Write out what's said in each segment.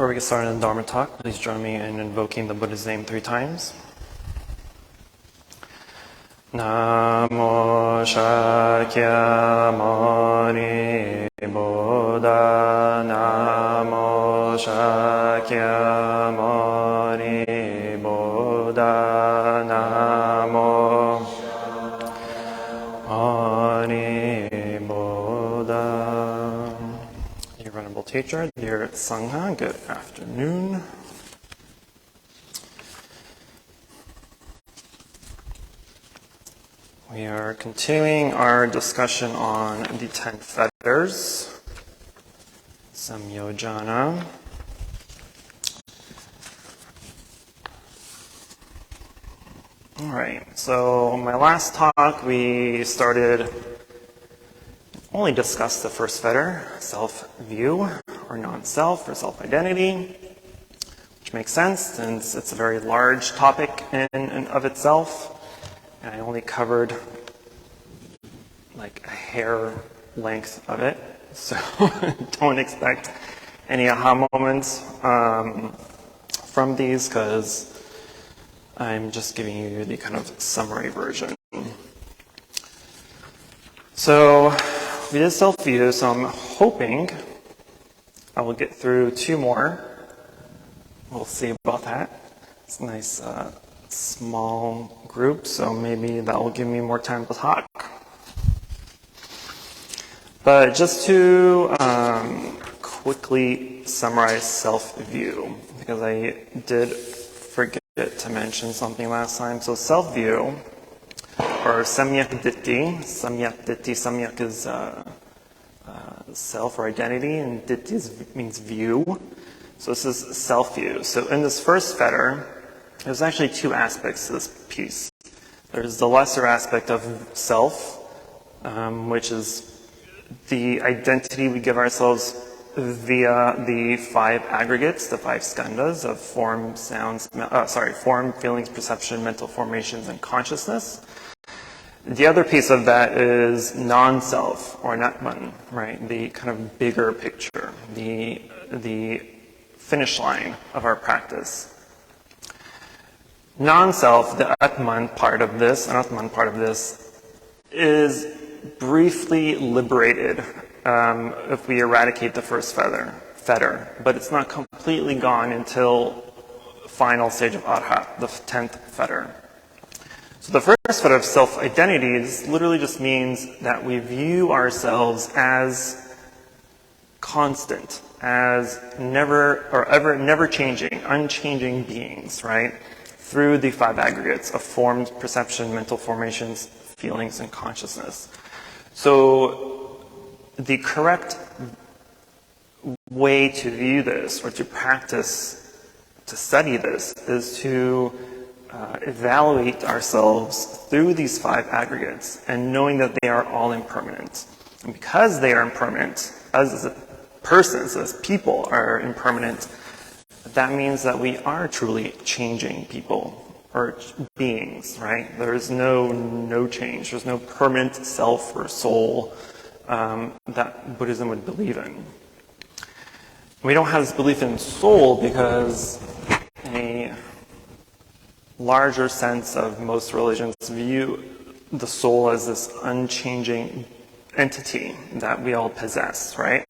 Before we get started in the Dharma talk, please join me in invoking the Buddha's name 3 times. Namo Shakyamuni Buddha, Namo Shakyamuni Buddha, Namo Muni Buddha. Dear Venerable Teacher, dear Sangha, good afternoon. We are continuing our discussion on the 10 fetters, Samyojana. All right, so my last talk we only discussed the first fetter, self-view, or non-self, or self-identity, which makes sense since it's a very large topic in and of itself. And I only covered like a hair length of it, so don't expect any aha moments from these, because I'm just giving you the kind of summary version. So we did self-view, so I'm hoping I will get through 2 more. We'll see about that. It's a nice small group, so maybe that will give me more time to talk. But just to quickly summarize self-view, because I did forget to mention something last time. So self-view, or samyak ditti, samyak is self or identity, and ditti means view. So this is self-view. So in this first fetter, there's actually 2 aspects to this piece. There's the lesser aspect of self, which is the identity we give ourselves via the 5 aggregates, the 5 skandhas of form, feelings, perception, mental formations, and consciousness. The other piece of that is non-self, or natman, right? The kind of bigger picture, the finish line of our practice. Non-self, the atman part of this, is briefly liberated if we eradicate the first fetter, but it's not completely gone until final stage of arhat, the 10th fetter. So the first fetter of self-identity literally just means that we view ourselves as constant, as never changing, unchanging beings, right? Through the 5 aggregates of forms, perception, mental formations, feelings, and consciousness. So the correct way to view this, or to practice, to study this, is to evaluate ourselves through these 5 aggregates, and knowing that they are all impermanent. And because they are impermanent, as persons, as people are impermanent, that means that we are truly changing people, or beings, right? There is no change. There's no permanent self or soul that Buddhism would believe in. We don't have this belief in soul because a larger sense of most religions view the soul as this unchanging entity that we all possess, right?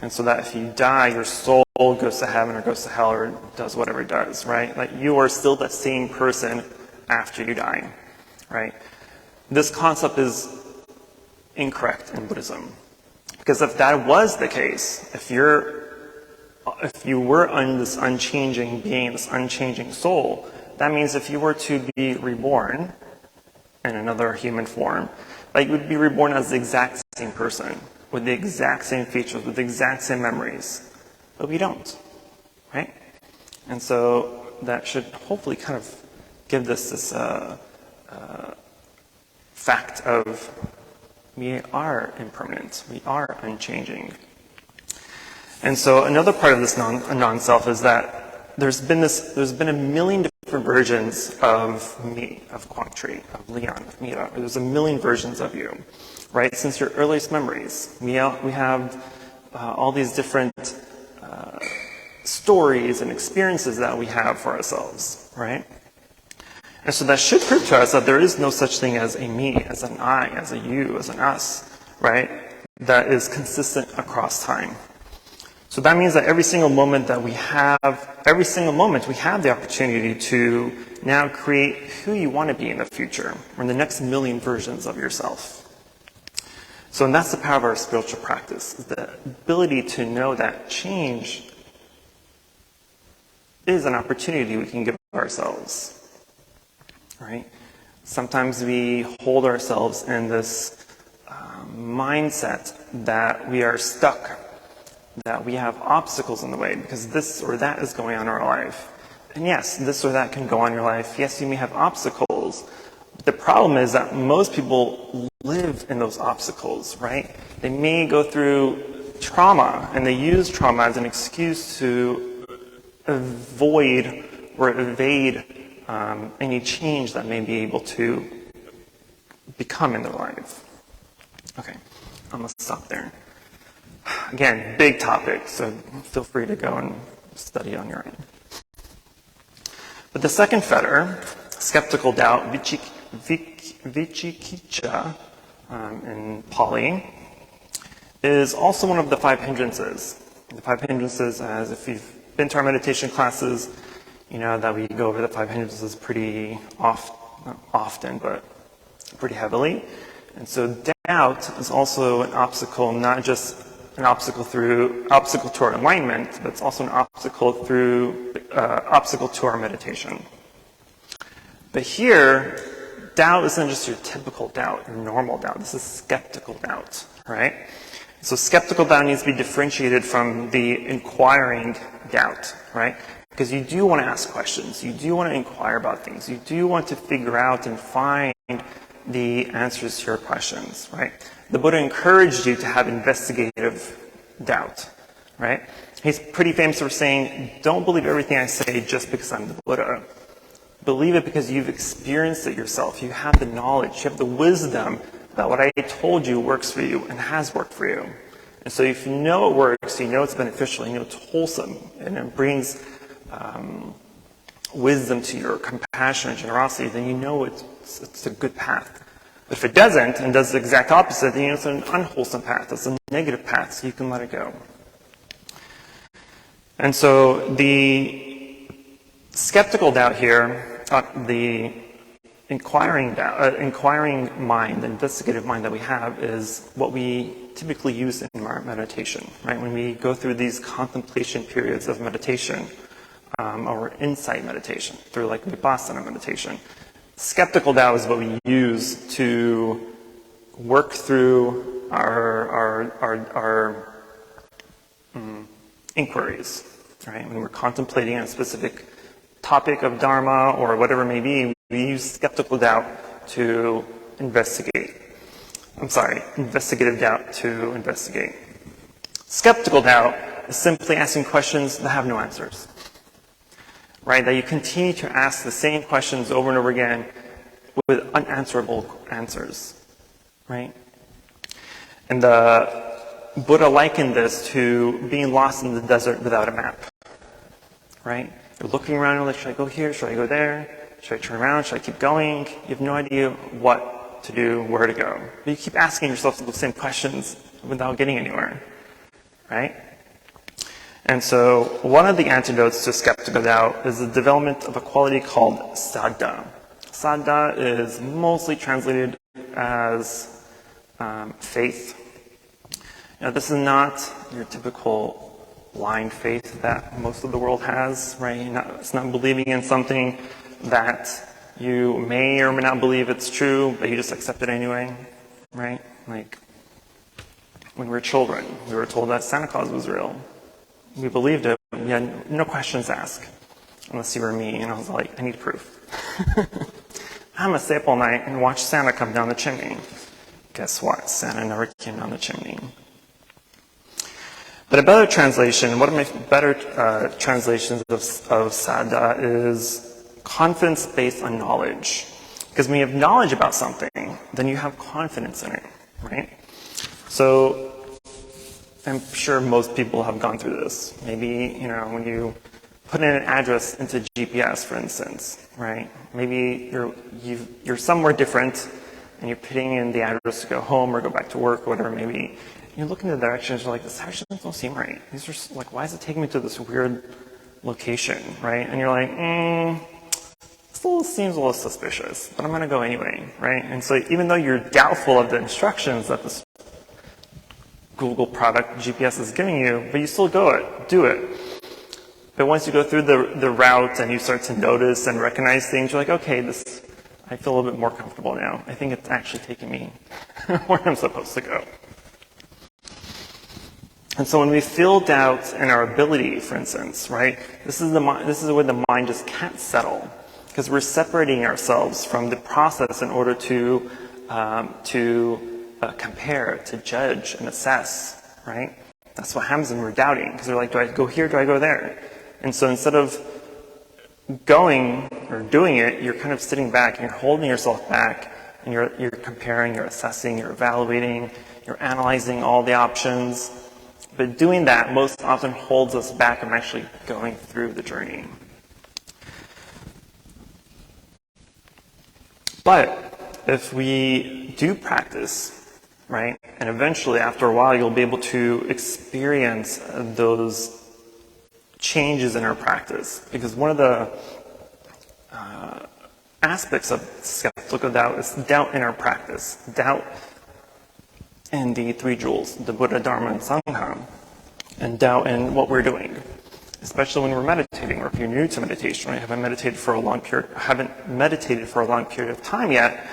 And so that if you die, your soul goes to heaven or goes to hell or does whatever it does, right? Like you are still that same person after you die, right? This concept is incorrect in Buddhism. Because if that was the case, if you were this unchanging being, this unchanging soul, that means if you were to be reborn in another human form, like you would be reborn as the exact same person, with the exact same features, with the exact same memories. But we don't, right? And so that should hopefully kind of give this fact of we are impermanent, we are unchanging. And so another part of this non-self is that there's been a million different versions of me, of Quang, of Leon, of Mira. There's a million versions of you, right? Since your earliest memories, we have all these different stories and experiences that we have for ourselves, right? And so that should prove to us that there is no such thing as a me, as an I, as a you, as an us, right? That is consistent across time. So that means that every single moment we have the opportunity to now create who you want to be in the future, or in the next million versions of yourself. So and that's the power of our spiritual practice, is the ability to know that change is an opportunity we can give ourselves, right? Sometimes we hold ourselves in this mindset that we are stuck, that we have obstacles in the way because this or that is going on in our life. And yes, this or that can go on in your life. Yes, you may have obstacles. But the problem is that most people live in those obstacles, right? They may go through trauma, and they use trauma as an excuse to avoid or evade any change that may be able to become in their life. Okay, I'm going to stop there. Again, big topic, so feel free to go and study on your own. But the second fetter, skeptical doubt, vicikiccha in Pali, is also one of the 5 hindrances. The 5 hindrances, as if you've been to our meditation classes, you know that we go over the 5 hindrances pretty not often, but pretty heavily. And so doubt is also an obstacle, not just an obstacle to our enlightenment, but it's also an obstacle to our meditation. But here, doubt isn't just your typical doubt, your normal doubt. This is skeptical doubt, right? So skeptical doubt needs to be differentiated from the inquiring doubt, right? Because you do want to ask questions. You do want to inquire about things. You do want to figure out and find the answers to your questions, right? The Buddha encouraged you to have investigative doubt, right? He's pretty famous for saying, don't believe everything I say just because I'm the Buddha. Believe it because you've experienced it yourself. You have the knowledge, you have the wisdom that what I told you works for you and has worked for you. And so if you know it works, you know it's beneficial, you know it's wholesome, and it brings wisdom to your compassion and generosity, then you know it's a good path. But if it doesn't, and does the exact opposite, then you know it's an unwholesome path. It's a negative path, so you can let it go. And so the skeptical doubt here, the inquiring mind, the investigative mind that we have, is what we typically use in our meditation, right? When we go through these contemplation periods of meditation, or insight meditation, through like vipassana meditation. Skeptical doubt is what we use to work through our inquiries, right? When we're contemplating a specific topic of Dharma or whatever it may be, we use skeptical doubt to investigate. Investigative doubt to investigate. Skeptical doubt is simply asking questions that have no answers. Right, that you continue to ask the same questions over and over again with unanswerable answers, right? And the Buddha likened this to being lost in the desert without a map, right? You're looking around, you're like, should I go here? Should I go there? Should I turn around? Should I keep going? You have no idea what to do, where to go. But you keep asking yourself the same questions without getting anywhere, right? And so one of the antidotes to skeptical doubt is the development of a quality called saddha. Saddha is mostly translated as faith. Now, this is not your typical blind faith that most of the world has, right? It's not believing in something that you may or may not believe it's true, but you just accept it anyway, right? Like when we were children, we were told that Santa Claus was real. We believed it. We had no questions asked, unless you were me, and I was like, I need proof. I'm going to stay up all night and watch Santa come down the chimney. Guess what? Santa never came down the chimney. But a better translation, one of my better translations of saddha is confidence based on knowledge. Because when you have knowledge about something, then you have confidence in it, right? So I'm sure most people have gone through this. Maybe, when you put in an address into GPS, for instance, right? Maybe you're somewhere different, and you're putting in the address to go home or go back to work or whatever. Maybe you look in the directions, you're like, this directions don't seem right. These are like, why is it taking me to this weird location, right? And you're like, still seems a little suspicious, but I'm going to go anyway, right? And so even though you're doubtful of the instructions that this Google product GPS is giving you, but you still do it. But once you go through the route and you start to notice and recognize things, you're like, okay, I feel a little bit more comfortable now. I think it's actually taking me where I'm supposed to go. And so when we feel doubt in our ability, for instance, right, this is where the mind just can't settle, because we're separating ourselves from the process in order to compare, to judge and assess, right? That's what happens when we're doubting, because we're like, do I go here, do I go there? And so instead of going or doing it, you're kind of sitting back and you're holding yourself back, and you're comparing, you're assessing, you're evaluating, you're analyzing all the options. But doing that most often holds us back from actually going through the journey. But if we do practice, right, and eventually after a while you'll be able to experience those changes in our practice. Because one of the aspects of skeptical doubt is doubt in our practice. Doubt in the three jewels, the Buddha, Dharma, and Sangha, and doubt in what we're doing, especially when we're meditating, or if you're new to meditation, right, haven't meditated for a long period of time yet,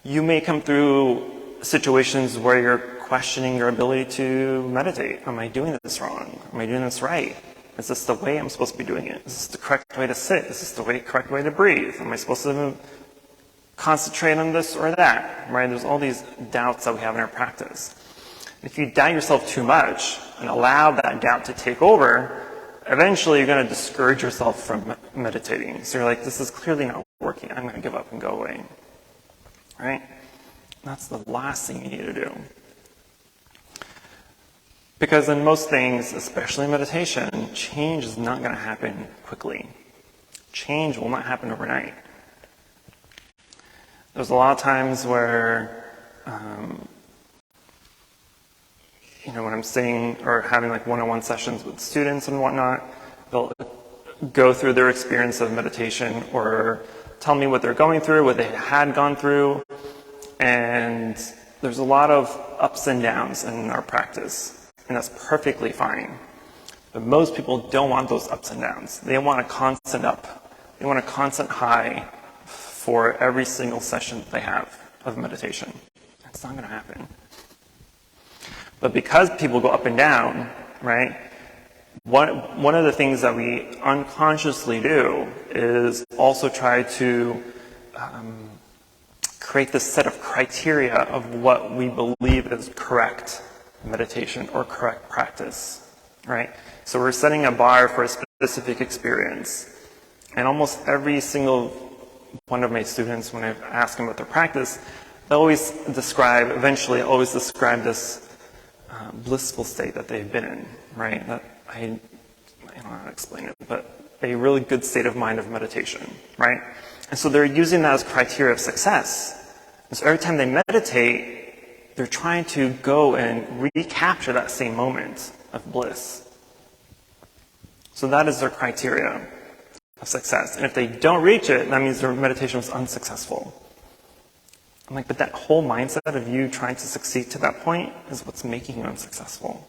you may come through situations where you're questioning your ability to meditate. Am I doing this wrong? Am I doing this right? Is this the way I'm supposed to be doing it? Is this the correct way to sit? Is this the correct way to breathe? Am I supposed to concentrate on this or that, right? There's all these doubts that we have in our practice. If you doubt yourself too much and allow that doubt to take over, eventually you're going to discourage yourself from meditating. So you're like, this is clearly not working. I'm going to give up and go away, right? That's the last thing you need to do. Because in most things, especially meditation, change is not going to happen quickly. Change will not happen overnight. There's a lot of times where, when I'm sitting or having like one-on-one sessions with students and whatnot, they'll go through their experience of meditation or tell me what they're going through, what they had gone through, and there's a lot of ups and downs in our practice, and that's perfectly fine. But most people don't want those ups and downs. They want a constant up. They want a constant high for every single session that they have of meditation. It's not going to happen. But because people go up and down, right, one of the things that we unconsciously do is also try to create this set of criteria of what we believe is correct meditation or correct practice, right? So we're setting a bar for a specific experience. And almost every single one of my students, when I ask them about their practice, they always describe this blissful state that they've been in, right? That I don't know how to explain it, but a really good state of mind of meditation, right? And so they're using that as criteria of success. And so every time they meditate, they're trying to go and recapture that same moment of bliss. So that is their criteria of success. And if they don't reach it, that means their meditation was unsuccessful. I'm like, but that whole mindset of you trying to succeed to that point is what's making you unsuccessful.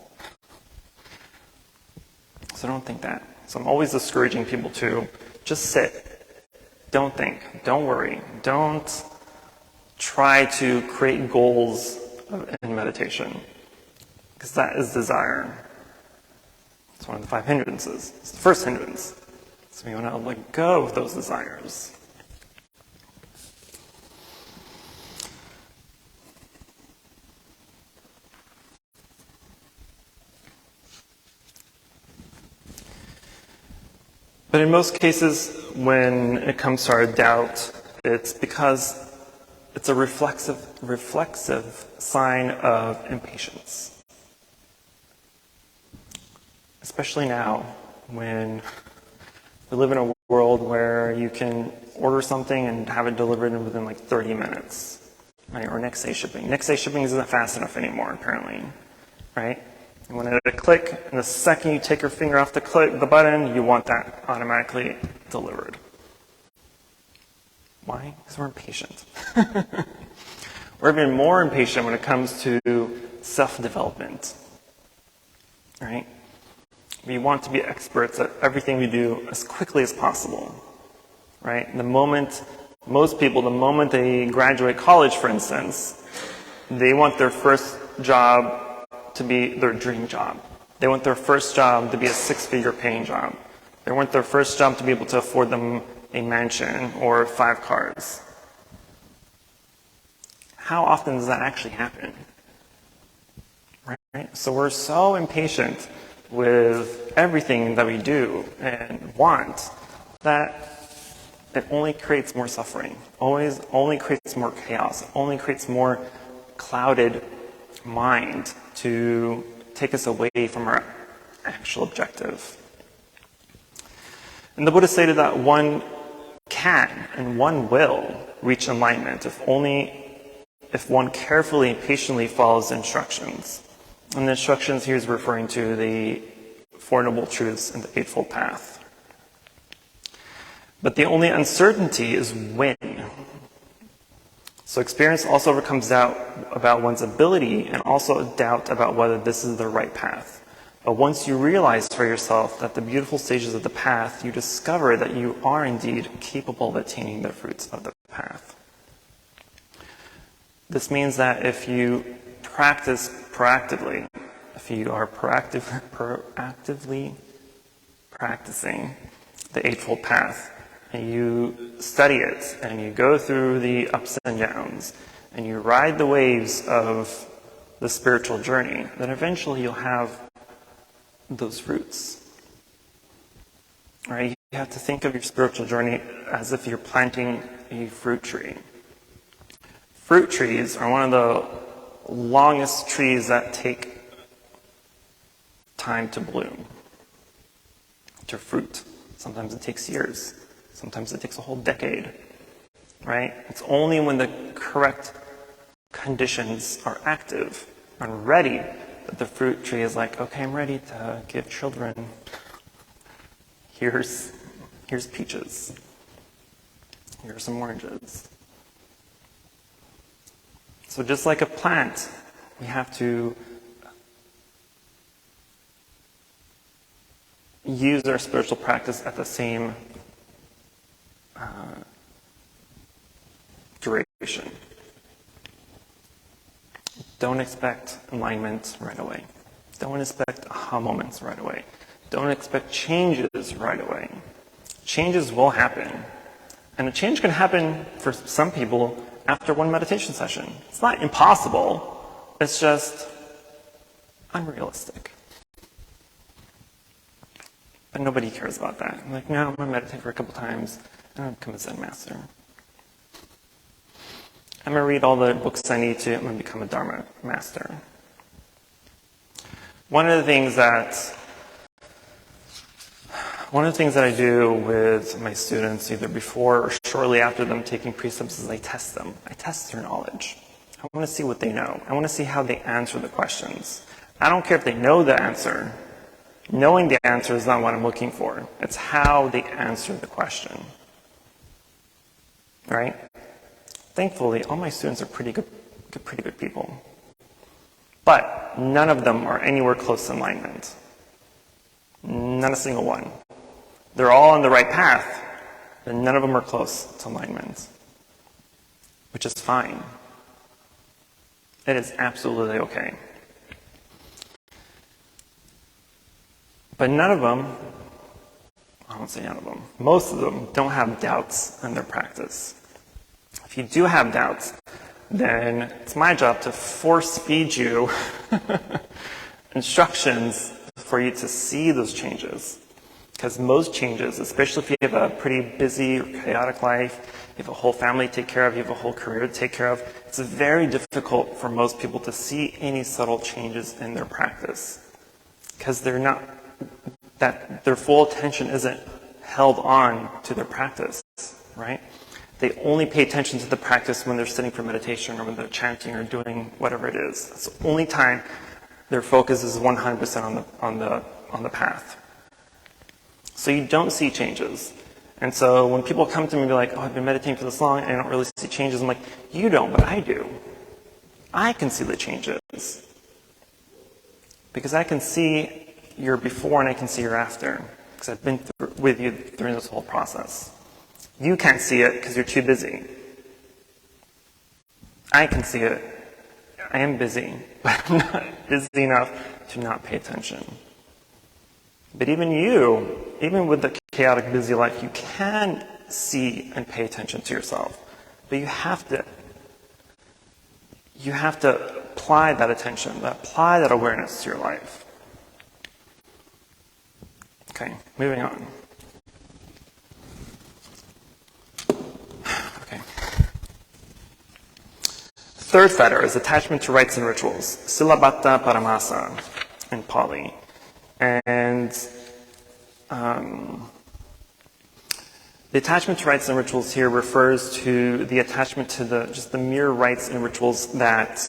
So don't think that. So I'm always discouraging people to just sit. Don't think. Don't worry. Don't try to create goals in meditation, because that is desire. It's one of the 5 hindrances. It's the first hindrance. So we want to let go of those desires. But in most cases, when it comes to our doubt, it's because it's a reflexive sign of impatience. especially now when we live in a world where you can order something and have it delivered within like 30 minutes, right? Or next day shipping. Next day shipping isn't fast enough anymore, apparently, right? You want to click, and the second you take your finger off the button, you want that automatically delivered. Why? Because we're impatient. We're even more impatient when it comes to self-development, right? We want to be experts at everything we do as quickly as possible, right? Most people, the moment they graduate college, for instance, they want their first job to be their dream job. They want their first job to be a 6-figure paying job. They want their first job to be able to afford them a mansion or 5 cars. How often does that actually happen? Right? So we're so impatient with everything that we do and want that it only creates more suffering, only creates more chaos, only creates more clouded mind to take us away from our actual objective. And the Buddha stated that one can and one will reach enlightenment if one carefully and patiently follows the instructions. And the instructions here is referring to the Four Noble Truths and the Eightfold Path. But the only uncertainty is when. So experience also overcomes doubt about one's ability and also a doubt about whether this is the right path. But once you realize for yourself that the beautiful stages of the path, you discover that you are indeed capable of attaining the fruits of the path. This means that if you practice proactively, if you are proactively practicing the Eightfold Path, and you study it, and you go through the ups and downs, and you ride the waves of the spiritual journey, then eventually you'll have those fruits. Right? You have to think of your spiritual journey as if you're planting a fruit tree. Fruit trees are one of the longest trees that take time to bloom, to fruit. Sometimes it takes years. Sometimes it takes a whole decade, right? It's only when the correct conditions are active and ready that the fruit tree is like, okay, I'm ready to give children. Here's peaches. Here's some oranges. So just like a plant, we have to use our spiritual practice at the same duration. Don't expect enlightenment right away. Don't expect aha moments right away. Don't expect changes right away. Changes will happen. And a change can happen for some people after one meditation session. It's not impossible. It's just unrealistic. But nobody cares about that. I'm like, no, I'm going to meditate for a couple times, and I'm going to become a Zen master. I'm going to read all the books I need to, I'm going to become a Dharma master. One of the things that I do with my students, either before or shortly after them taking precepts, is I test them. I test their knowledge. I want to see what they know. I want to see how they answer the questions. I don't care if they know the answer. Knowing the answer is not what I'm looking for. It's how they answer the question. Right? Thankfully, all my students are pretty good people. But none of them are anywhere close to enlightenment. Not a single one. They're all on the right path, but none of them are close to enlightenment. Which is fine. It is absolutely okay. But none of them, I won't say none of them, most of them don't have doubts in their practice. If you do have doubts, then it's my job to force feed you instructions for you to see those changes. Because most changes, especially if you have a pretty busy or chaotic life, you have a whole family to take care of, you have a whole career to take care of, it's very difficult for most people to see any subtle changes in their practice. Because they're not that their full attention isn't held on to their practice, right? They only pay attention to the practice when they're sitting for meditation or when they're chanting or doing whatever it is. That's the only time their focus is 100% on the path. So you don't see changes. And so when people come to me and be like, oh, I've been meditating for this long and I don't really see changes, I'm like, you don't, but I do. I can see the changes. Because I can see your before and I can see your after. Because I've been with you during this whole process. You can't see it because you're too busy. I can see it. I am busy, but I'm not busy enough to not pay attention. But even you, even with the chaotic, busy life, you can see and pay attention to yourself. But you have to apply that attention, apply that awareness to your life. Okay, moving on. Okay. Third fetter is attachment to rites and rituals, silabata paramasa in Pali. And the attachment to rites and rituals here refers to the attachment to just the mere rites and rituals that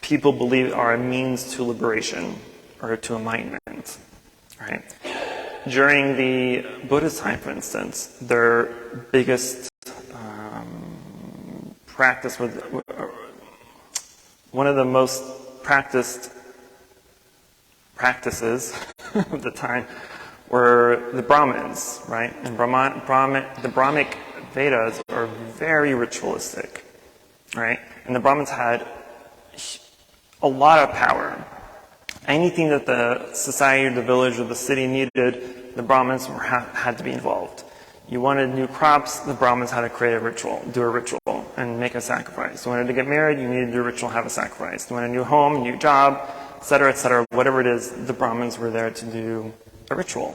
people believe are a means to liberation or to enlightenment. Right? During the Buddhist time, for instance, their biggest practice was one of the most practiced practices of the time were the Brahmins, right? And the Brahmic Vedas are very ritualistic, right? And the Brahmins had a lot of power. Anything that the society or the village or the city needed, the Brahmins had to be involved. You wanted new crops, the Brahmins had to create a ritual, do a ritual, and make a sacrifice. You wanted to get married, you needed to do a ritual, have a sacrifice. You wanted a new home, new job, etc., whatever it is, the Brahmins were there to do a ritual,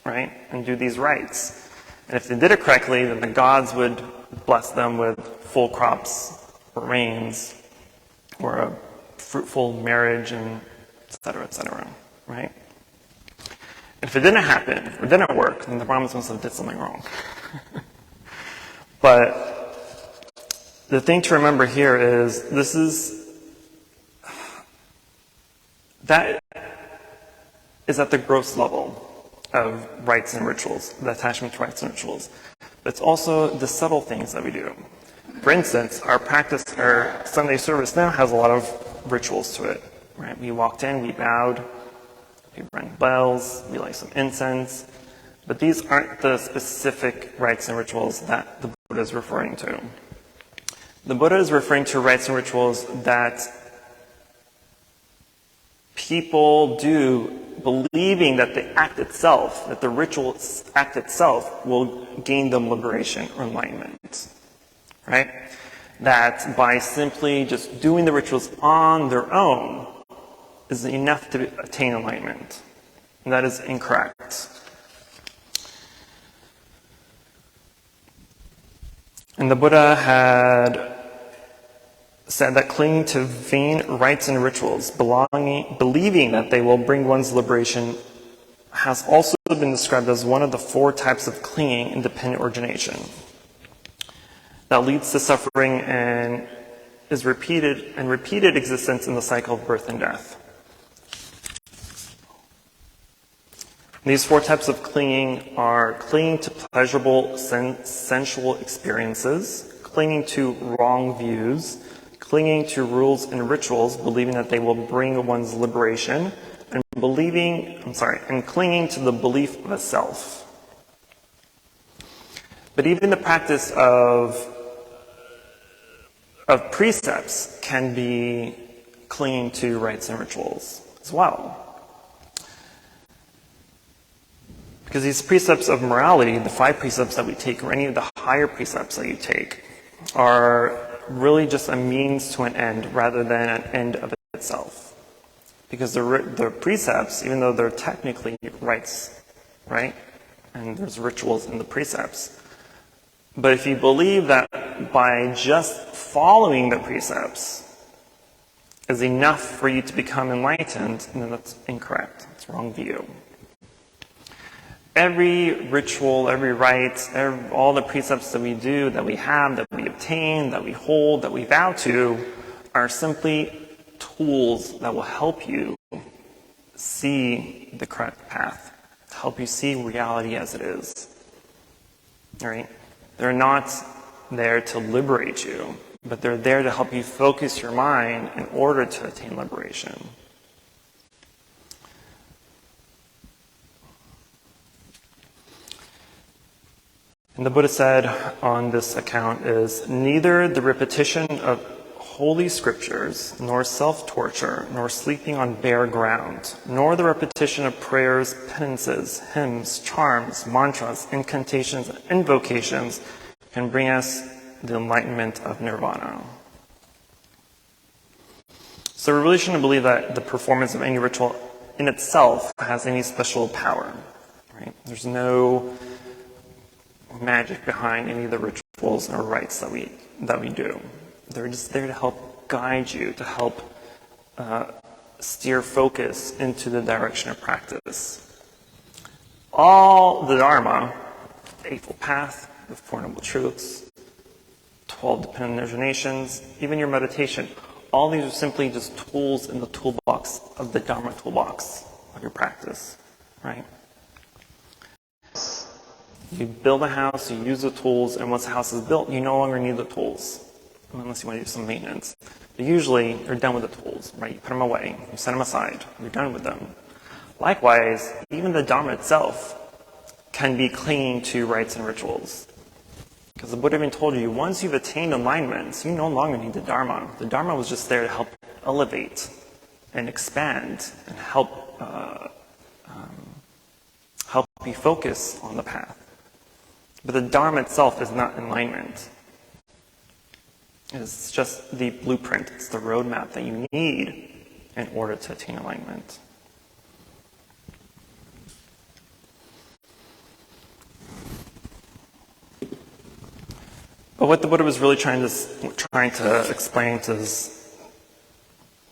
right? And do these rites. And if they did it correctly, then the gods would bless them with full crops, or rains, or a fruitful marriage, and etc., right? And if it didn't happen, or didn't work, then the Brahmins must have did something wrong. But the thing to remember here is that is at the gross level of rites and rituals, the attachment to rites and rituals. But it's also the subtle things that we do. For instance, our Sunday service now has a lot of rituals to it. Right? We walked in, we bowed, we rang bells, we light some incense. But these aren't the specific rites and rituals that the Buddha is referring to. The Buddha is referring to rites and rituals that people do believing that the act itself, that the ritual act itself will gain them liberation or enlightenment. Right? That by simply just doing the rituals on their own is enough to attain enlightenment. And that is incorrect. And the Buddha had said that clinging to vain rites and rituals, believing that they will bring one's liberation, has also been described as one of the 4 types of clinging in dependent origination that leads to suffering and is repeated existence in the cycle of birth and death. These 4 types of clinging are clinging to pleasurable sensual experiences, clinging to wrong views, clinging to rules and rituals, believing that they will bring one's liberation, and clinging to the belief of a self. But even the practice of precepts can be clinging to rites and rituals as well. Because these precepts of morality, the 5 precepts that we take, or any of the higher precepts that you take, are really just a means to an end rather than an end of itself. Because the precepts, even though they're technically rites, right? And there's rituals in the precepts. But if you believe that by just following the precepts, is enough for you to become enlightened, then that's incorrect. It's wrong view. Every ritual, every rite, all the precepts that we do, that we have, that we obtain, that we hold, that we vow to, are simply tools that will help you see the correct path, help you see reality as it is. All right? They're not there to liberate you, but they're there to help you focus your mind in order to attain liberation. And the Buddha said on this account is, neither the repetition of holy scriptures, nor self-torture, nor sleeping on bare ground, nor the repetition of prayers, penances, hymns, charms, mantras, incantations, and invocations can bring us the enlightenment of nirvana. So we really shouldn't believe that the performance of any ritual in itself has any special power. Right? There's no magic behind any of the rituals or rites that we do. They're just there to help guide you, to help steer focus into the direction of practice. All the Dharma, the Eightfold Path, the Four Noble Truths, 12 Dependent Originations, even your meditation, all these are simply just tools in the toolbox of the Dharma toolbox of your practice, right? You build a house, you use the tools, and once the house is built, you no longer need the tools, unless you want to do some maintenance. But usually, you're done with the tools, right? You put them away, you set them aside, you're done with them. Likewise, even the Dharma itself can be clinging to rites and rituals. Because the Buddha even told you, once you've attained enlightenment, you no longer need the Dharma. The Dharma was just there to help elevate and expand and help you focus on the path. But the Dharma itself is not enlightenment. It's just the blueprint, it's the roadmap that you need in order to attain enlightenment. But what the Buddha was really trying to explain to his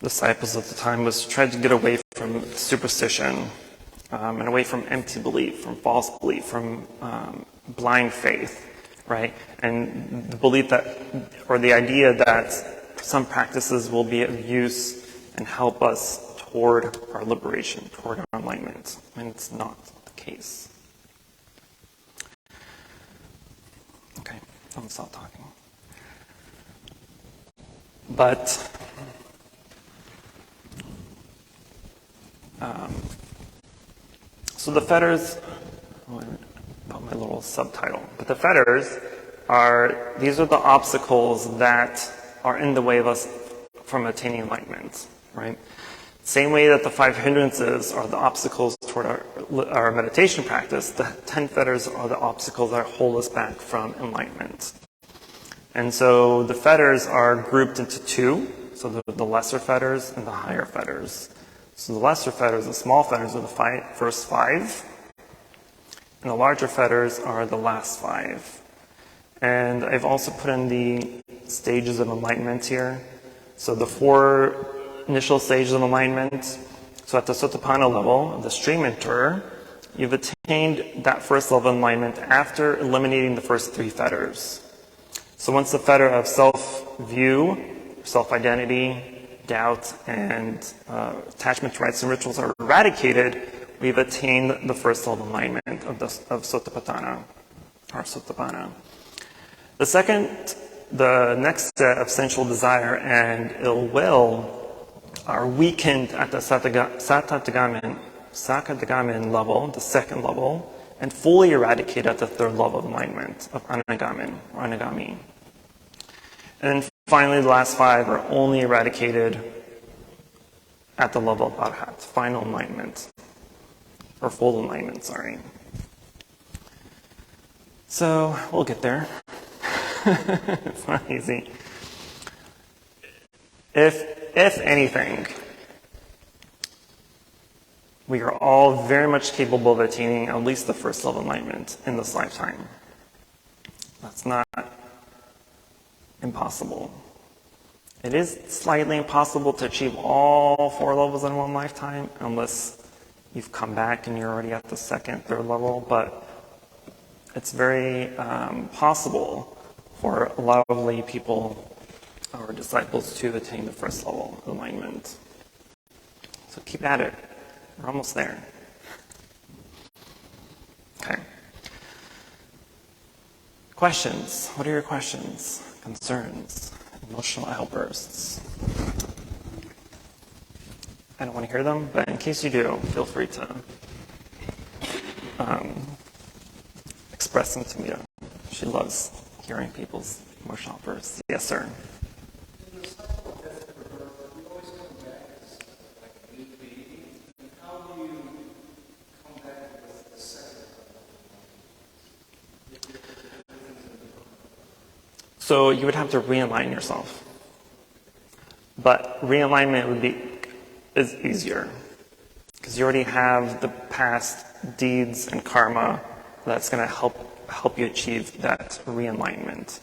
disciples at the time was to try to get away from superstition and away from empty belief, from false belief, from blind faith, right? And the belief that, or the idea that some practices will be of use and help us toward our liberation, toward our enlightenment. And it's not the case. Okay, I'll stop talking. But so the fetters, put my little subtitle, but the fetters these are the obstacles that are in the way of us from attaining enlightenment, right? Same way that the 5 hindrances are the obstacles toward our meditation practice, the 10 fetters are the obstacles that hold us back from enlightenment. And so the fetters are grouped into two, so the lesser fetters and the higher fetters. So the lesser fetters, the small fetters, are the first 5, and the larger fetters are the last 5. And I've also put in the stages of enlightenment here. So the 4 initial stages of enlightenment. So at the Sotapanna level, the stream enterer, you've attained that first level of enlightenment after eliminating the first 3 fetters. So once the fetter of self-view, self-identity, doubt, and attachment to rites and rituals are eradicated, we've attained the first level of enlightenment of Sotapanna, or Sotapanna. The next set of sensual desire and ill will are weakened at the Sakadagamin level, the second level, and fully eradicated at the third level of enlightenment, of Anagami. And finally, the last 5 are only eradicated at the level of Arhat, final enlightenment, or full enlightenment, sorry. So, we'll get there. It's not easy. If anything, we are all very much capable of attaining at least the first level of enlightenment in this lifetime. That's not impossible. It is slightly impossible to achieve all 4 levels in one lifetime unless you've come back and you're already at the 2nd, 3rd level, but it's very possible for lovely people or disciples to attain the 1st level of enlightenment. So keep at it. We're almost there. Okay. Questions. What are your questions, concerns, emotional outbursts? I don't want to hear them, but in case you do, feel free to express them to Mita. She loves hearing people's emotional outbursts. Yes, sir. In the cycle of death and rebirth, we always come back as like a new baby. And how do you come back with the second? So you would have to realign yourself. But realignment is easier because you already have the past deeds and karma that's going to help you achieve that realignment.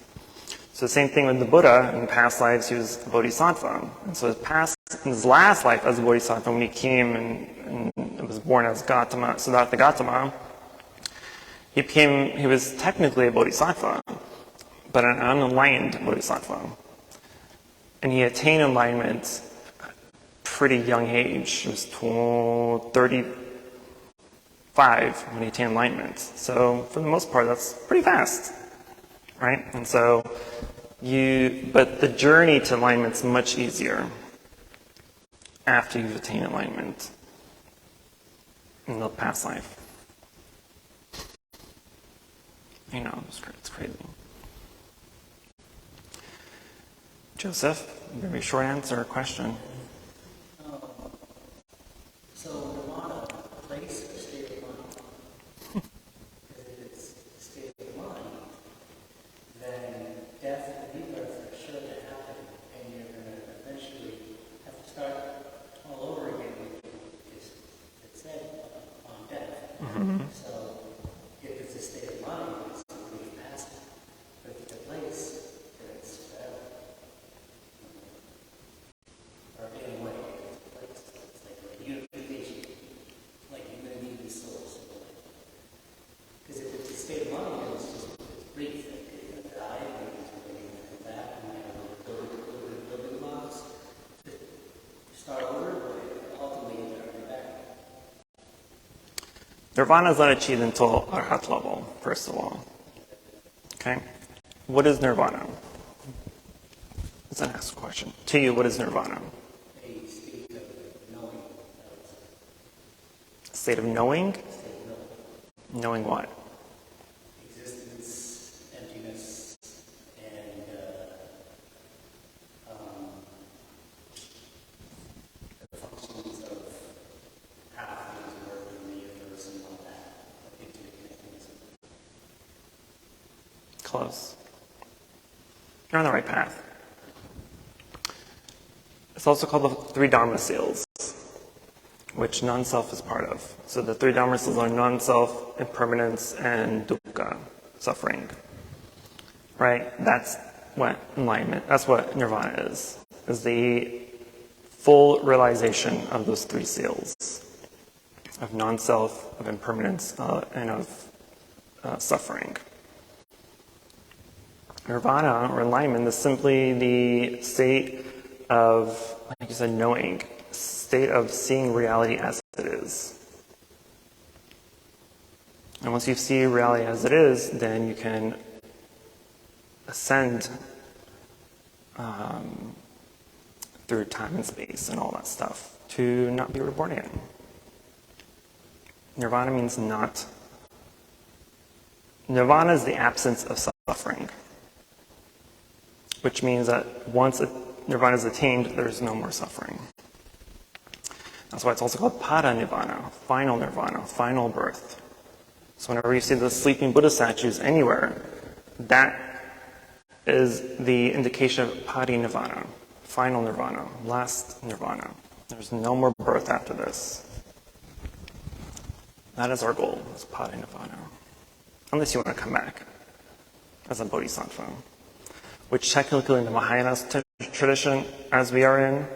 So the same thing with the Buddha. In past lives, he was a bodhisattva. And so in his last life as a bodhisattva, when he came and was born as Gautama, Siddhartha Gautama, he was technically a bodhisattva, but an unenlightened bodhisattva. And he attained enlightenment at a pretty young age. He was 35 when he attained enlightenment. So for the most part, that's pretty fast, right? And so but the journey to enlightenment is much easier after you've attained enlightenment in the past life. I know, it's crazy. Joseph, maybe a short answer or question. So nirvana, place or state of mind? Because if it's a state of mind, then death and rebirth are sure to happen, and you're going to eventually have to start all over again, because it said on death. Mm-hmm. So if it's a state of mind, it's really passive. But if it's a place, then it's forever. Or in a way, it's like a unification. Like you're going to need these souls. Because if it's a state of mind, it's just brief. Like you're going to die, and you're going to come back, and you have building blocks. You start over, but ultimately you're going to be back. Nirvana is not achieved until Arhat level, first of all. Okay? What is Nirvana? Let's ask a question. To you, what is Nirvana? A state of knowing. State of knowing? State of knowing. Knowing what? Existence, emptiness, and the functions of how things work in the universe and all that. Interconnectedness. Close. You're on the right path. It's also called the 3 Dharma seals, which non-self is part of. So the 3 Dharma seals are non-self, impermanence, and dukkha, suffering. Right? That's what enlightenment, that's what nirvana is the full realization of those 3 seals, of non-self, of impermanence, and of suffering. Nirvana, or enlightenment, is simply the state of, like you said, knowing, state of seeing reality as it is. And once you see reality as it is, then you can ascend through time and space and all that stuff to not be reborn again. Nirvana means not. Nirvana is the absence of suffering, which means that once nirvana is attained, there's no more suffering. That's why it's also called paranirvana, final nirvana, final birth. So whenever you see the sleeping Buddha statues anywhere, that is the indication of parinirvana, final nirvana, last nirvana. There's no more birth after this. That is our goal, is parinirvana. Unless you want to come back as a bodhisattva, which technically in the Mahayana tradition as we are in,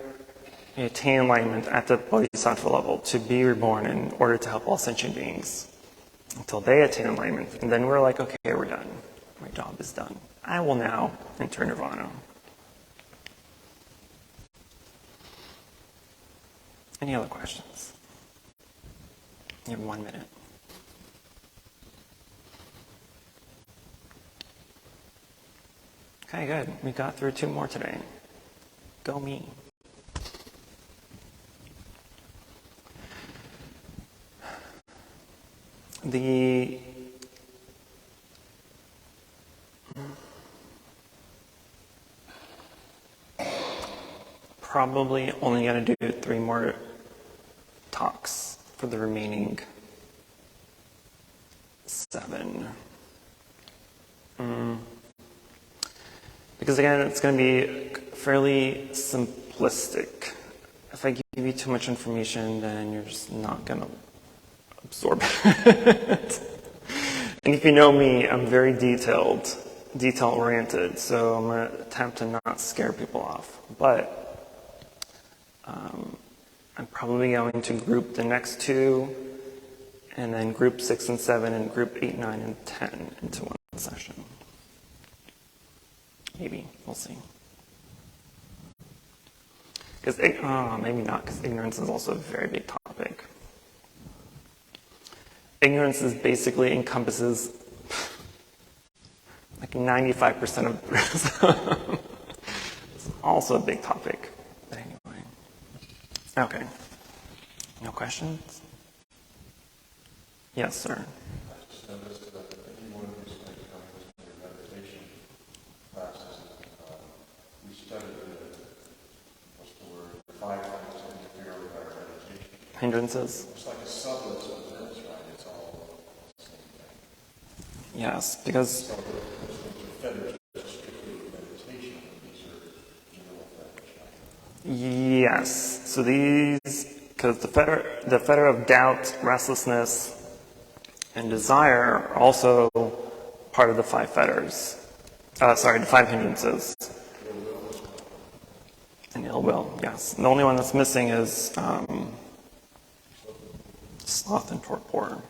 we attain enlightenment at the bodhisattva level to be reborn in order to help all sentient beings until they attain enlightenment. And then we're like, okay, we're done. My job is done. I will now enter nirvana. Any other questions? You have 1 minute. Okay, good. We got through 2 more today. Go me. The probably only going to do 3 more talks for the remaining 7. Because again, it's going to be fairly simplistic. If I give you too much information, then you're just not going to absorb it. And if you know me, I'm very detail-oriented, so I'm going to attempt to not scare people off. But I'm probably going to group the next 2, and then group 6 and 7, and group 8, 9, and 10 into one session. Maybe. We'll see. Because maybe not, because ignorance is also a very big topic. Ignorance basically encompasses like 95% of Buddhism. It's also a big topic. But anyway. Okay. No questions? Yes, sir. I just noticed that anyone who's going to come to your meditation classes, we studied what's the word? 5 things that interfere with our meditation. Hindrances? It's like a sublist of this, right? It's all the same thing. Yes, because So the fetters are strictly meditation, and these are general fetters, right? yes. So these, because the fetter of doubt, restlessness, and desire are also part of the 5 fetters. The 5 hindrances. And ill will, yes. And the only one that's missing is sloth and torpor.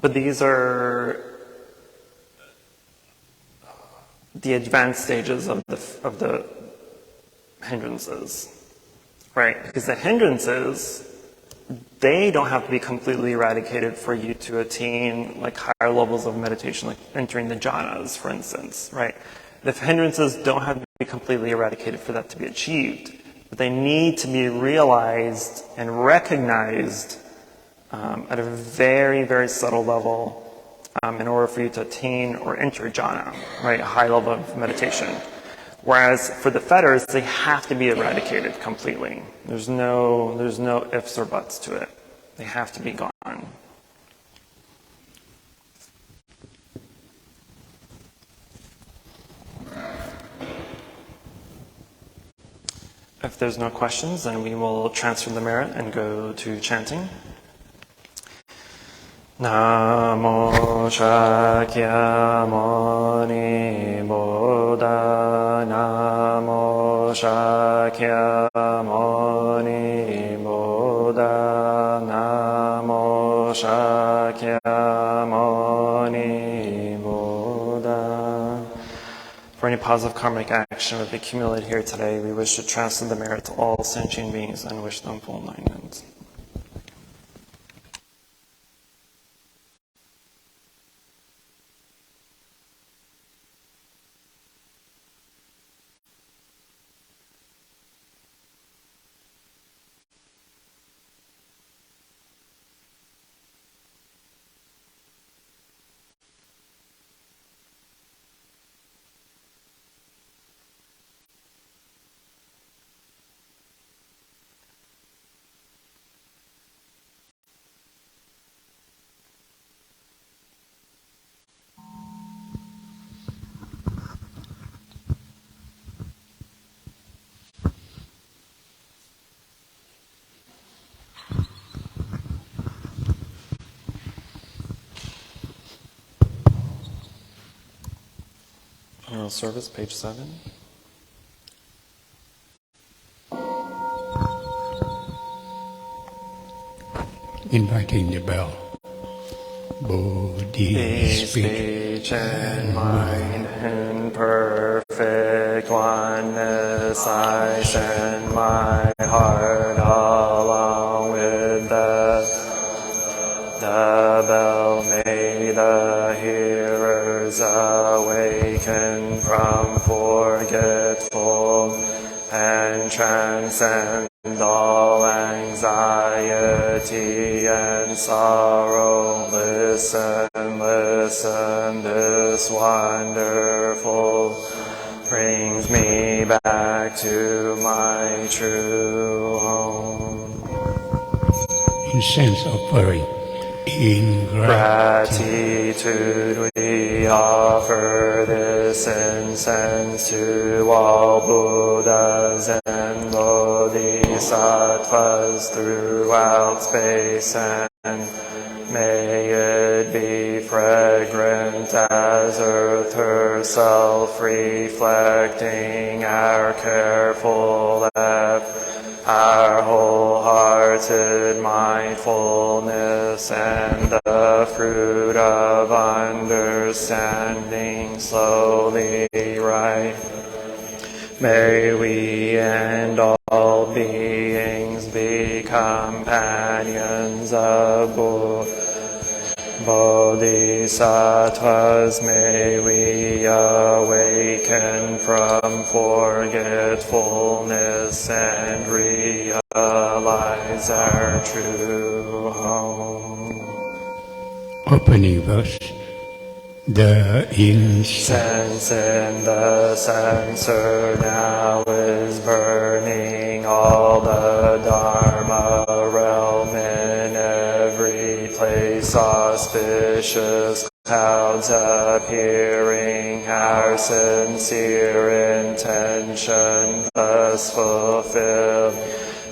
But these are the advanced stages of the hindrances, right? Because the hindrances, they don't have to be completely eradicated for you to attain like higher levels of meditation, like entering the jhanas, for instance, right? The hindrances don't have to be completely eradicated for that to be achieved, but they need to be realized and recognized at a very, very subtle level in order for you to attain or enter jhana, right? A high level of meditation. Whereas for the fetters, they have to be eradicated completely. There's no ifs or buts to it. They have to be gone. If there's no questions, then we will transfer the merit and go to chanting. Namo Shakyamuni Buddha, Namo Shakyamuni Buddha, Namo Shakyamuni Buddha. For any positive karmic action we've accumulated here today, we wish to transfer the merit to all sentient beings and wish them full enlightenment. Memorial Service, page 7. Inviting the bell. Bodhi speech and mind in perfect oneness, I send my heart along with the bell. May the hearers awaken from forgetful and transcend all anxiety and sorrow. Listen, listen, this wonderful brings me back to my true home. Incense offering. In gratitude we offer this incense to all Buddhas and Bodhisattvas throughout space, and may it be fragrant as earth herself, reflecting our careful effort, our wholehearted mindfulness, and the fruit of understanding slowly right. May we and all beings be companions of Bodhisattvas. May we awaken from forgetfulness and realize our true home. Opening verse. The incense in the censer now is burning, all the Dharma realm in every place, auspicious clouds appearing, our sincere intention thus fulfilled,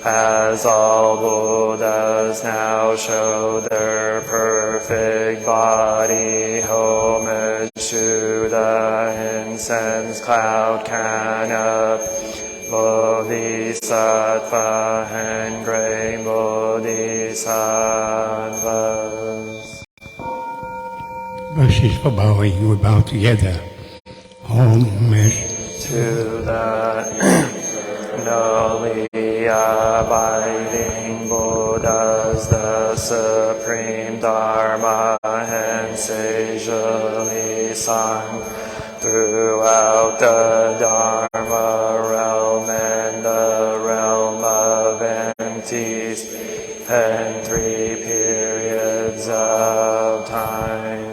as all Buddhas now show their perfect body homage to the incense cloud canopy. Bodhisattva and great Bodhisattvas. Verses for bowing, we bow together. Homage to the newly abiding Buddhas, the supreme Dharma and sagely sung throughout the Dharma realm and the realm of empties and 3 periods of time.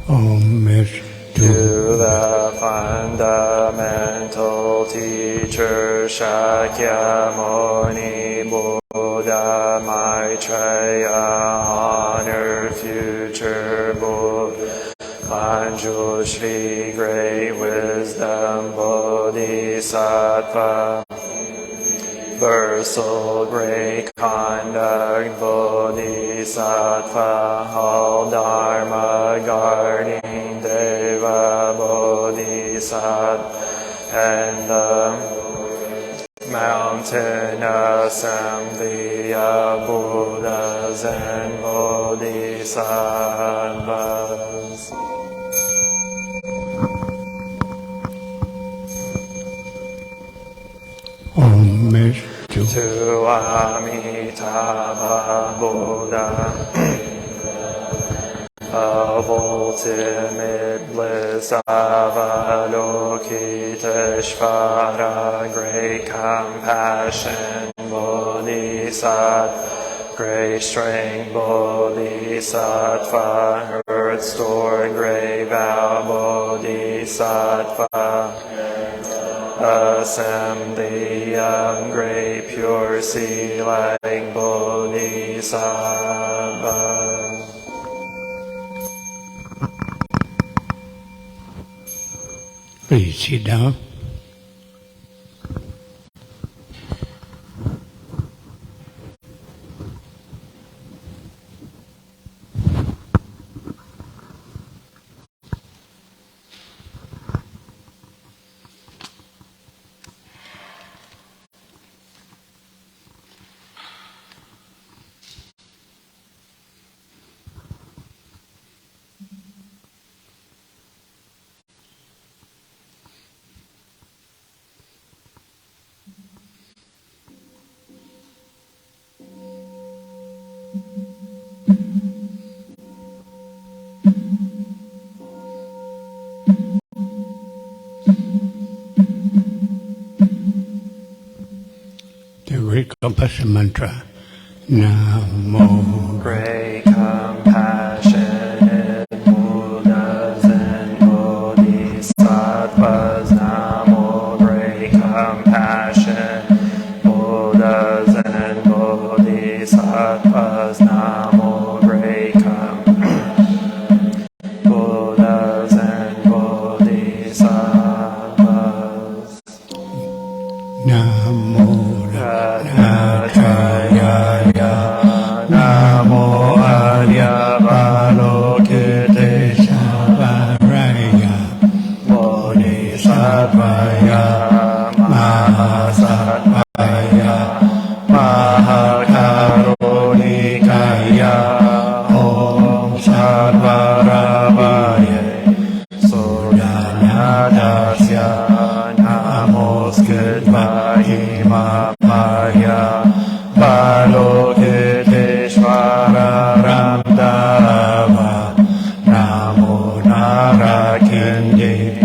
Homage to the fundamental teacher Shakyamuni Buddha Maitreya, honored future Buddha Manjushri, great wisdom Bodhisattva, versal great conduct Bodhisattva, all Dharma guarding Deva Bodhisattva, and the mountain assembly of Buddhas and Bodhisattvas. Homage to Amitabha Buddha, of ultimate bliss, Avalokiteshvara, great compassion Bodhisattva, great strength Bodhisattva, earth stored great vow Bodhisattva, assembly of great pure sea-like Bodhisattva. Please sit down. The great compassion mantra. Namo. Great compassion in Buddhas and Bodhisattvas. Namo. Great compassion, Buddhas and Bodhisattvas. Namo. Great compassion, Buddhas and Bodhisattvas. Namo. Namo Arya Balokitesvaraya Bodhisattvaya Mahasattvaya Mahakarunikaya Om Sarvaravaye Sudanadasya Namoskitvahi Mapaya Balokiteshvara Ramdava Namo Narakindi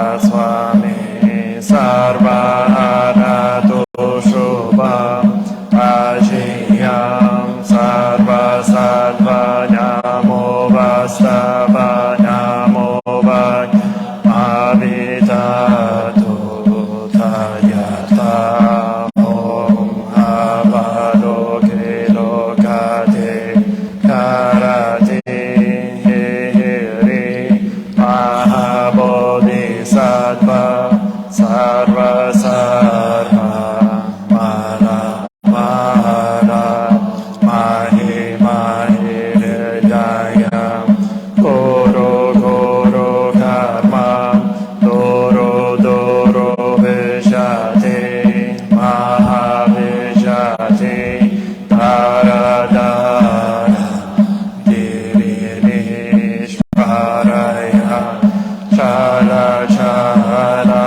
Mahavaswami Sarvaharato Shubham Ajiyam Sarvasattva Namo Vastava Namo Vaj Avitato Tayata Om Avaloke Lokate Karate Hiri Mahabodhisattva Sarva Sarva Mala Mala Mahi Mahi Hridaya Koro Koro Karma Doro Doro Vijate Mahavijate Dara Dara Dirinishvaraya Chala Chala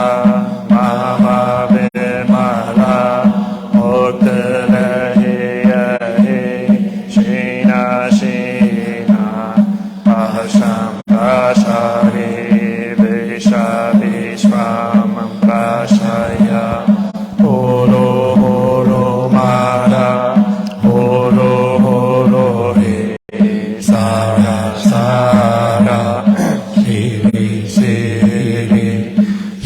Mama Vimala Muktalahiyahi Shina Shina Asham Prashari Visha Vishvam Prashaya Holo Holo Mara Holo Holo He Sara Sara Siri Siri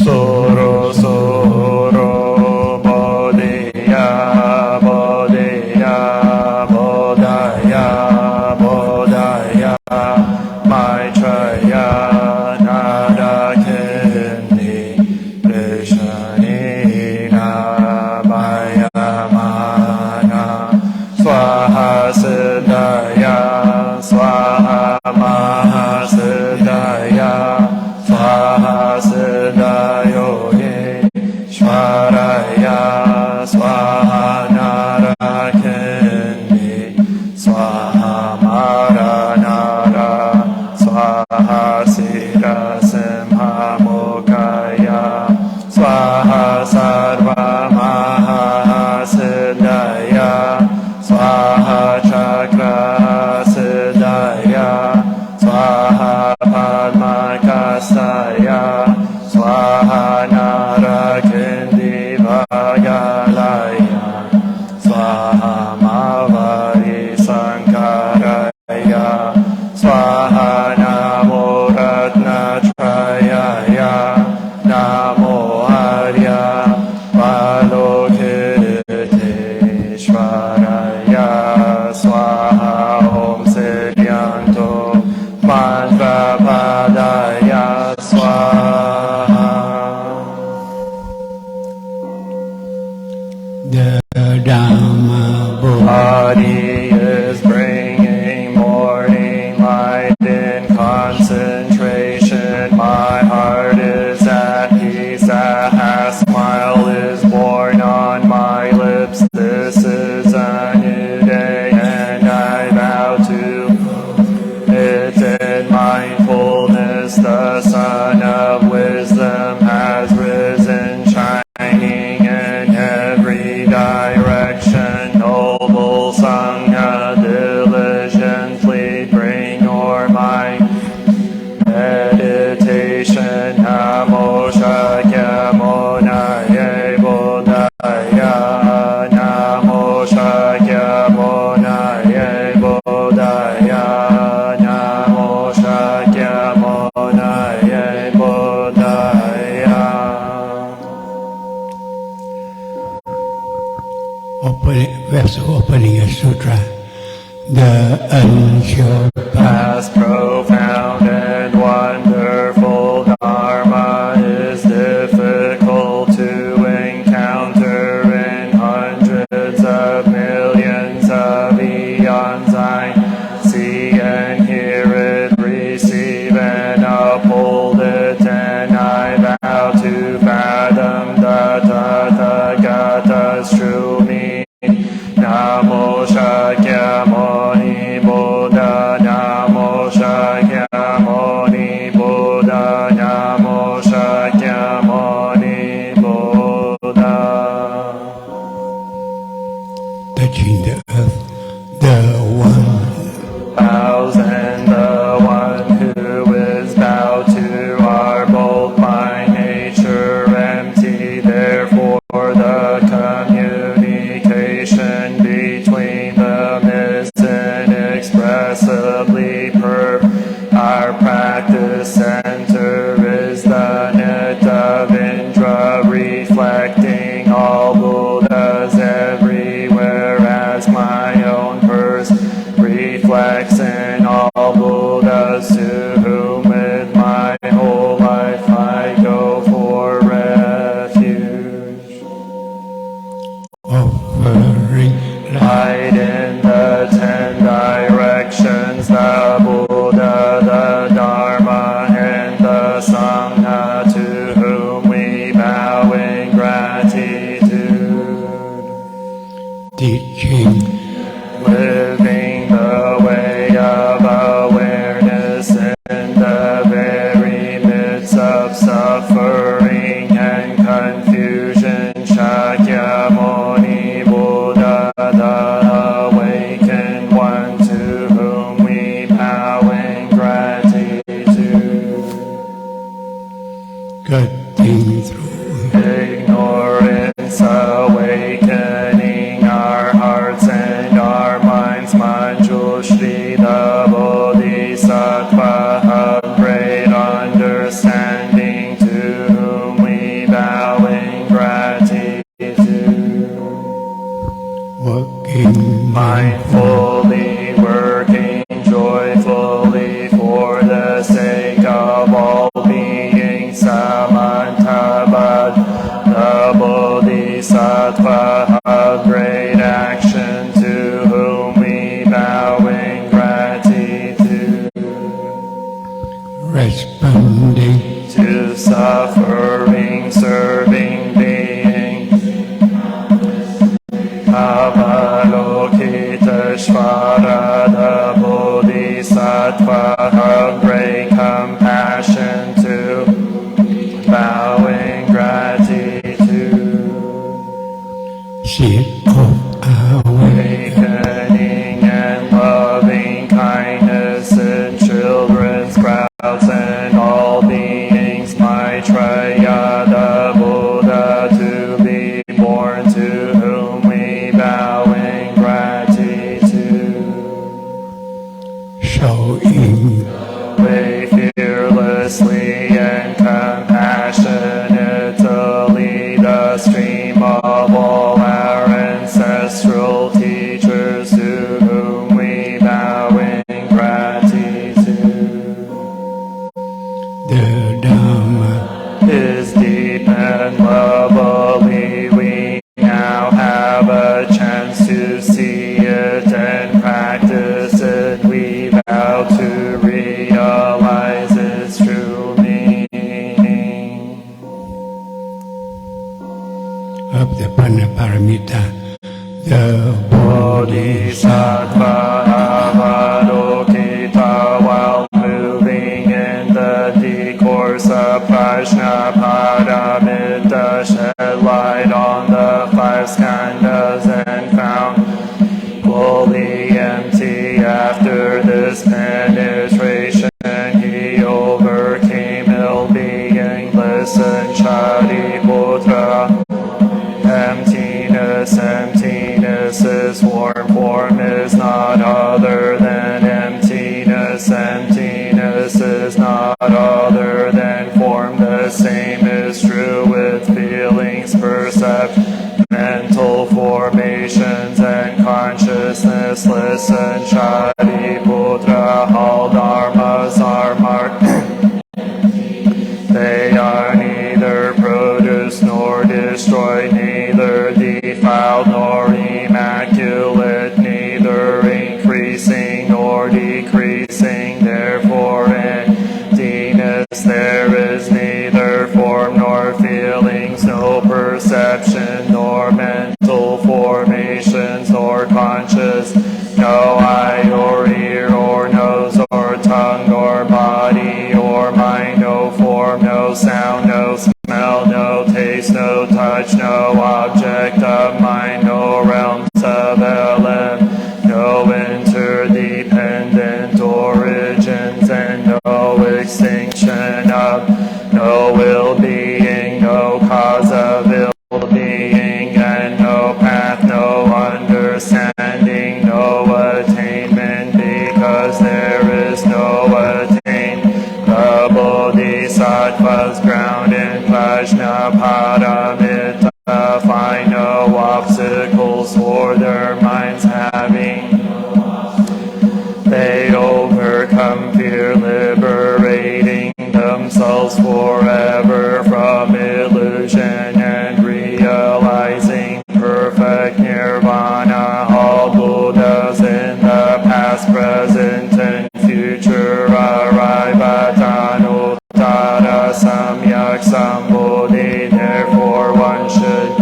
Soro Soro Bodhiya Bodhiya Bodhaya Bodhaya Maitreya Nada Kendi Krishanina Mayamana Swaha Siddhaya Swaha Mahasiddhaya Swaha Siddhayoge Shvaraya Swaha Narakendi Swaha Maranara Swaha Sira Simha Mukaya Swaha Sarva Mahasiddhaya Swaha Chakra Siddhaya Swaha Padmakastaya Swaha Narakendi Vagalaya Swaha Mavari Sankaraya Swaha Namo Ratnatrayaya Namo Arya Balokiteshvaraya Swaha Om Siddhyanto Mantra Padaya Swaha. The Dhamma Buddha Body is bringing morning light in concentration. My heart is at peace. A half-smile is born on my lips. This is a new day. Shakyamuni Buddhaya. Namo Shakyamuni Buddhaya. Verse opening a sutra. The unsurpassed, profound, and wonderful Dharma is difficult to encounter in hundreds of millions of eons. I see and hear it, receive and uphold it, and I vow to fathom the Tathagata's true meaning. Namo Shakyamuni Buddha. Namo Shakyamuni Buddha. Namo Shakyamuni Buddha. Touching the earth, the one bows and the one who is bowed to are both by nature empty. Therefore the communication between them is inexpressibly pure. Our practice center is the net of Indra, reflecting all Buddhas everywhere, as my own purse reflects in all Buddhas, to whom with my whole life I go for refuge. Offering light in the 10 directions, the Buddha, the Dharma, and the Sangha, to whom we bow in gratitude. Teaching, living the way of awareness in the very midst of suffering and confusion. Shakyamuni Buddha, the awakened one, to whom we bow in gratitude. cutting through ignorance, awakening our hearts and our minds. Manjushri, the Bodhisattva of great understanding, to whom we bow in gratitude. working Mindfully working joyfully for the sake of all beings. Samantabad, the Bodhisattva of great action, to whom we bow in gratitude. responding To suffering, serving beings. Avalokiteshvara, the Bodhisattva of great compassion, to bow in gratitude. seed of Awakening and loving kindness in children, sprouts, and all beings. Maitreya, the Buddha, to be born, to whom we bow in gratitude. showing Way fearlessly and compassionately, the stream of all our ancestral teachers, to whom we bow in gratitude. the Dharma Is deep and lovely. We now have a chance to see it and practice it. We vow to realize its true meaning. of the Panaparamita, the Bodhisattva Avalokita, while moving in the discourse of Prajnaparamita, shed light on the 5 skandhas and found fully empty. After this penetration, he overcame ill-being. Listen, Shariputra, emptiness is form is not other than emptiness. Emptiness is not other than form. The same is true with feelings, perception, mental formations, and consciousness. Listen, Shariputra, all dharmas are marked. They are neither produced nor destroyed, neither defiled nor immaculate, neither increasing nor decreasing. Therefore, emptiness there is neither form nor feelings, no perception nor mental formations, nor conscious, no eye or ear or nose or tongue or body or mind, no form, no sound, no smell, no taste, no touch, no object of mind, no realms of element, no interdependent origins, and no extinction of, no ill-being, no cause of ill-being, and no path, no understanding, no attainment, because there is no attainment. The Bodhisattvas ground in Prajnaparamita find no obstacles for their minds having. They overcome fear, liberating themselves forever from illusion and realizing perfect nirvana. All Buddhas in the past, present, and future arrive at Anuttara Samyak Sambodhi. Therefore one should.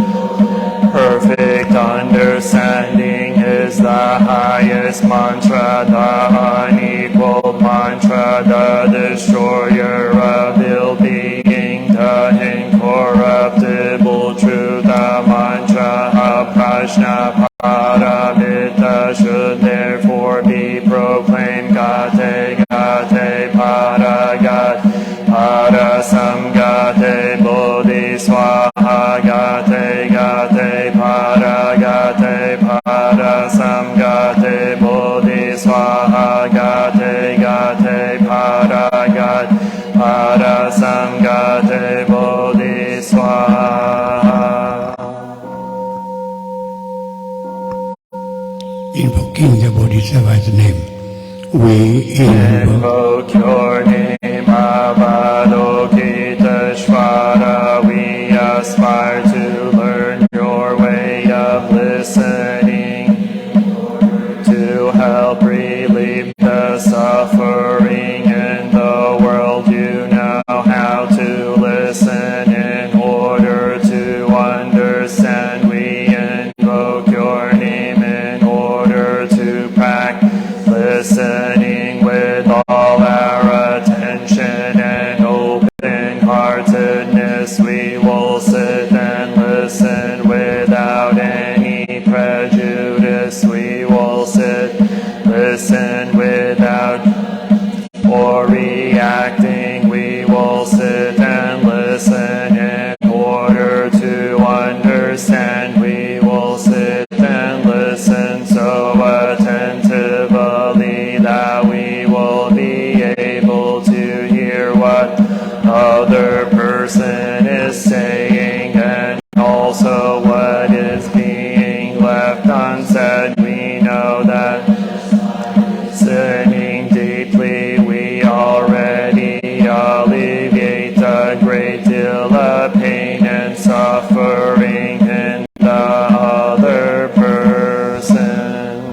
Perfect understanding is the highest mantra, the unequaled mantra, the destroyer of ill-being, the incorruptible truth. The mantra of Prajnaparamita should therefore be proclaimed. Gate, gate, para, gate, para, samgate, bodhi, swaha, gate, gate, para, gate, para, samgate, bodhi, swaha, gate, gate, para, gate, para, samgate, bodhi, swaha. Invoking the Bodhisattva's name, we invoke your name, Avalokiteshvara. We aspire to learn your way of listening, to help relieve the suffering in the world. You know how to listen in order to understand. We invoke your name in order to practice listening with all our attention and open-heartedness. We will sit and listen without any prejudice. We will sit, listen without or reacting. We will sit and listen in order to understand. We will sit and listen so attentively that we will be able to hear what other person is saying, and also what is being left unsaid. We know that listening deeply, we already alleviate a great deal of pain and suffering in the other person.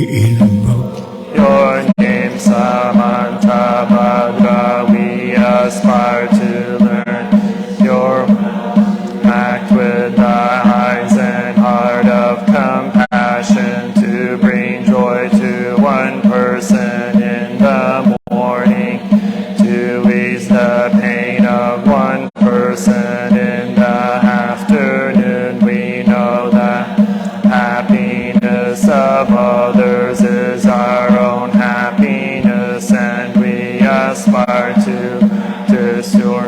invoke your name, Samantabhadra. We aspire to learn your act with the eyes and heart of compassion to bring joy to one person in the morning, to ease the pain of one person in the afternoon. We know that happiness of others is our own happiness, and we aspire to restore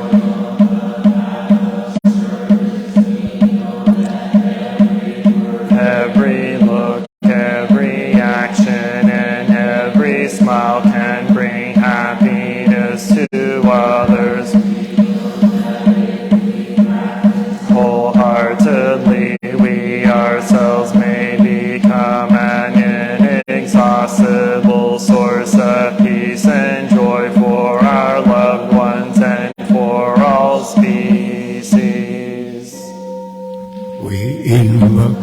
every look, every action, and every smile can bring happiness to others. Wholeheartedly, we ourselves may become an inexhaustible source of peace and joy for our loved ones and for all species. we invoke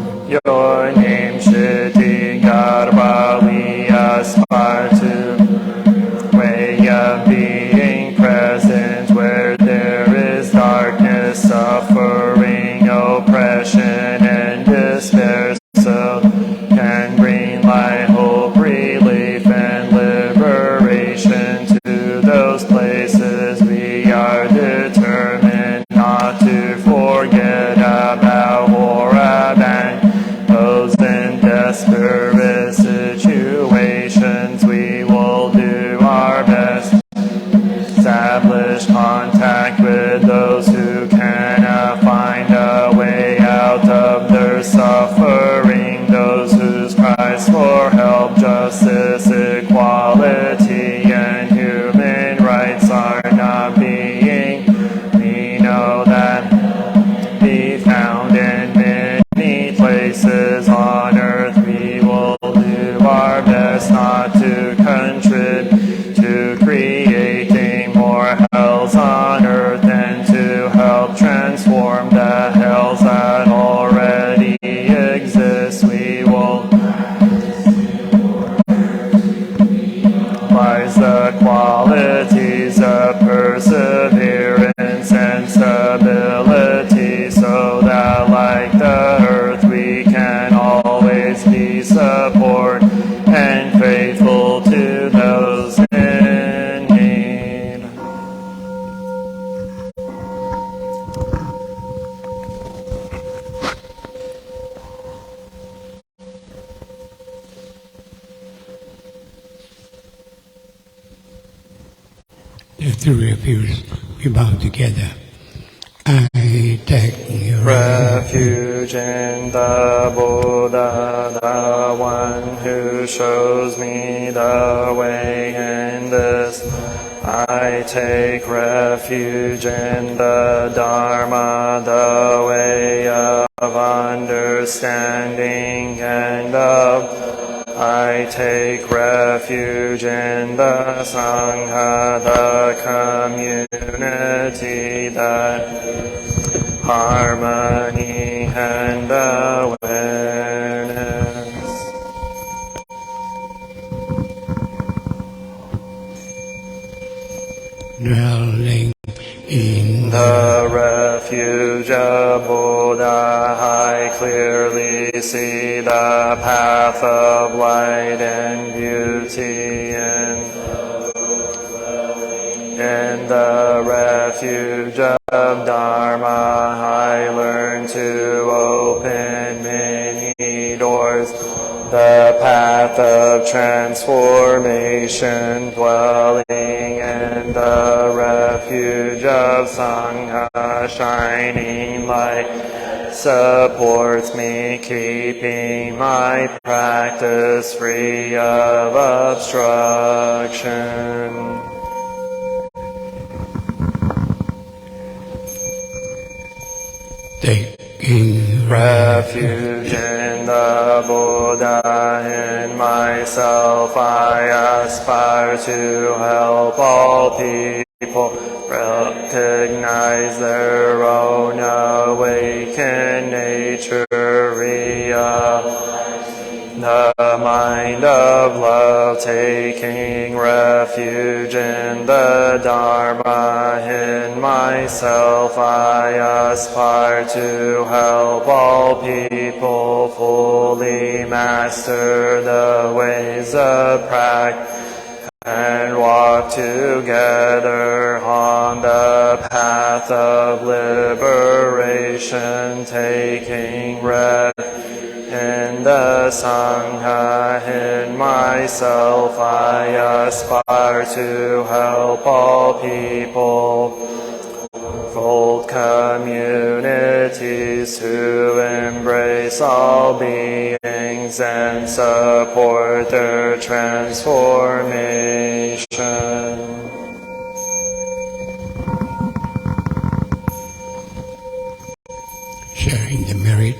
Your name, Shiti Garbha, we aspire to way of being present where there is darkness, suffering, oppression, and despair, so can bring light, hope, relief, and liberation to those places. We are determined not to forget about or abandon those in desperate situations. We will do our best, establish contact with those who cannot find a way out of their suffering, those whose cries for help, justice, equality, and human rights are not being. We know that be found in many places on earth. We will do our best not to contribute to creating more hells on earth and to help transform the hells that already exist. We will rise the qualities of perseverance and stability, so that like the earth we can always be support and faithful to those in need. the three of you. We bow together. I take Refuge in the Buddha, the one who shows me the way in this. I take refuge in the Dharma, the way of understanding and of. I take refuge in the Sangha, the community, that harmony and awareness. dwelling in The refuge of Buddha, I clearly see the path of light and beauty, and in the refuge of Dharma, I learn to open many doors. The path of transformation, dwelling in the refuge of Sangha, shining light supports me, keeping my practice free of obstruction. taking Refuge in the Buddha, in myself I aspire to help all people recognize their own awakened nature, realize the mind of love, taking refuge in the Dharma. In myself I aspire to help all people fully master the ways of practice and walk together on the path of liberation, taking refuge in the Sangha. In myself I aspire to help all people, fold communities to embrace all beings and support their transformation. Sharing the merit,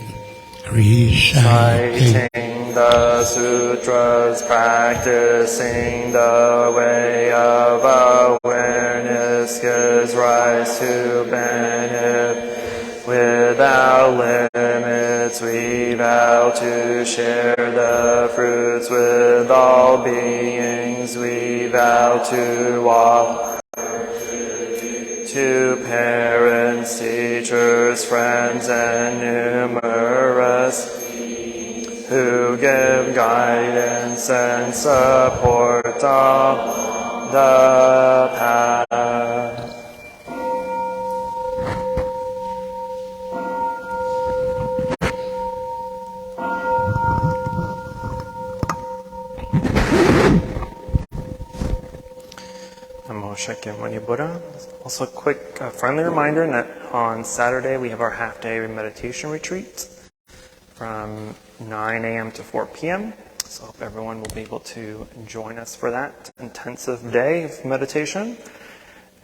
reciting the sutras, practicing the way of awareness gives rise to benefit without limits. We vow to share the fruits with all beings. We vow to offer to parents, teachers, friends, and numerous who give guidance and support on the path. Namo Shakya Muni Buddha. Also a quick friendly reminder that on Saturday we have our half-day meditation retreat from 9 a.m. to 4 p.m. So I hope everyone will be able to join us for that intensive day of meditation.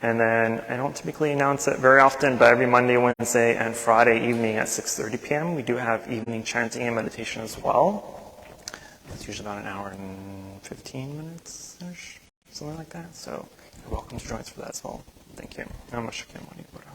And then I don't typically announce it very often, but every Monday, Wednesday, and Friday evening at 6:30 p.m. we do have evening chanting and meditation as well. It's usually about an hour and 15 minutes-ish, something like that. So you're welcome to join us for that as well. Thank you. Namo Shakya Muni Buddha.